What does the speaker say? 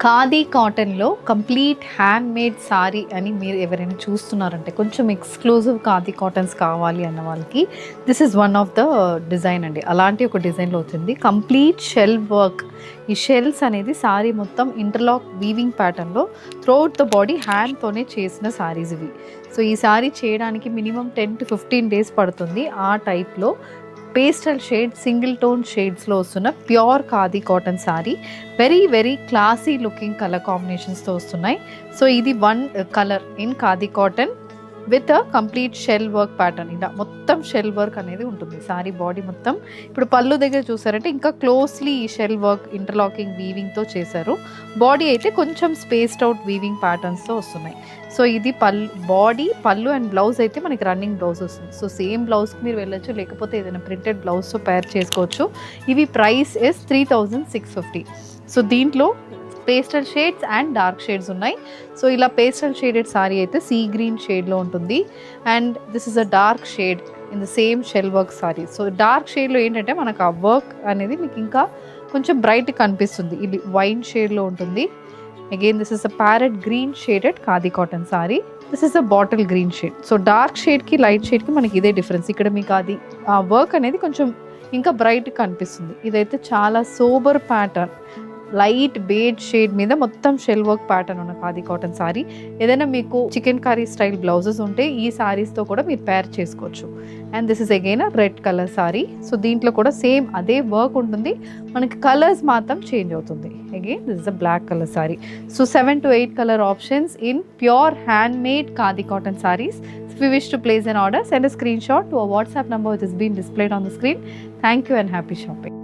ఖాదీ కాటన్లో complete hand made sorry అని మీరు ఎవరైనా చూస్తున్నారంటే, కొంచెం ఎక్స్క్లూజివ్ ఖాదీ కాటన్స్ కావాలి అన్న వాళ్ళకి this is one of the design అండి. అలాంటి ఒక డిజైన్లో వచ్చింది. Complete shell work. ఈ షెల్స్ అనేది సారీ మొత్తం ఇంటర్లాక్ వీవింగ్ ప్యాటర్న్లో త్రూఅవుట్ ద బాడీ హ్యాండ్తోనే చేసిన సారీస్ ఇవి. సో ఈ సారీ చేయడానికి మినిమం 10 to 15 days పడుతుంది. ఆ టైప్లో పేస్టల్ షేడ్, సింగిల్ టోన్ షేడ్స్లో వస్తున్న pure khadi cotton sari. Very very classy looking colour కాంబినేషన్స్తో వస్తున్నాయి. సో ఇది one colour in khadi cotton with complete shell work pattern. ఇలా మొత్తం షెల్ వర్క్ అనేది ఉంటుంది సారీ బాడీ మొత్తం. ఇప్పుడు పళ్ళు దగ్గర చూసారంటే ఇంకా క్లోజ్లీ ఈ షెల్ వర్క్ ఇంటర్లాకింగ్ వీవింగ్తో చేశారు. బాడీ అయితే కొంచెం స్పేస్డ్ అవుట్ వీవింగ్ ప్యాటర్న్స్తో వస్తున్నాయి. సో ఇది పళ్ళు అండ్ బ్లౌజ్ అయితే మనకి రన్నింగ్ బ్లౌజ్ వస్తుంది. సో సేమ్ బ్లౌజ్కి మీరు వెళ్ళొచ్చు, లేకపోతే ఏదైనా ప్రింటెడ్ బ్లౌజ్తో పేర్ చేసుకోవచ్చు. ఇవి ప్రైస్ ఇస్ 3650. సో దీంట్లో pastel shades and dark shades ఉన్నాయి. సో ఇలా పేస్టల్ షేడెడ్ సారీ అయితే సీ గ్రీన్ షేడ్లో ఉంటుంది. And this is a dark shade in the same shell work sari. So dark షేడ్లో ఏంటంటే మనకు ఆ వర్క్ అనేది మీకు ఇంకా కొంచెం బ్రైట్ కనిపిస్తుంది. ఇది వైన్ షేడ్లో ఉంటుంది. Again this is a parrot green shaded khadi cotton sari. This is a bottle green shade. So dark షేడ్కి లైట్ షేడ్కి మనకి ఇదే డిఫరెన్స్. ఇక్కడ మీకు అది ఆ వర్క్ అనేది కొంచెం ఇంకా బ్రైట్ కనిపిస్తుంది. ఇదైతే చాలా sober pattern, light beige shade మీద మొత్తం షెల్ వర్క్ ప్యాటర్న్ ఉన్న ఖాదీ కాటన్ సారీ. ఏదైనా మీకు చికెన్ కర్రీ స్టైల్ బ్లౌజెస్ ఉంటే ఈ సారీస్తో కూడా మీరు పేర్ చేసుకోవచ్చు. And this is again a red colour sari. So దీంట్లో కూడా సేమ్ అదే వర్క్ ఉంటుంది, మనకి కలర్స్ మాత్రం చేంజ్ అవుతుంది. Again this is a black colour sari. So 7 to 8 colour options in pure handmade khadi cotton sarees. If you wish to place an order, send a screenshot to a WhatsApp number which has been displayed on the screen. Thank you and happy shopping.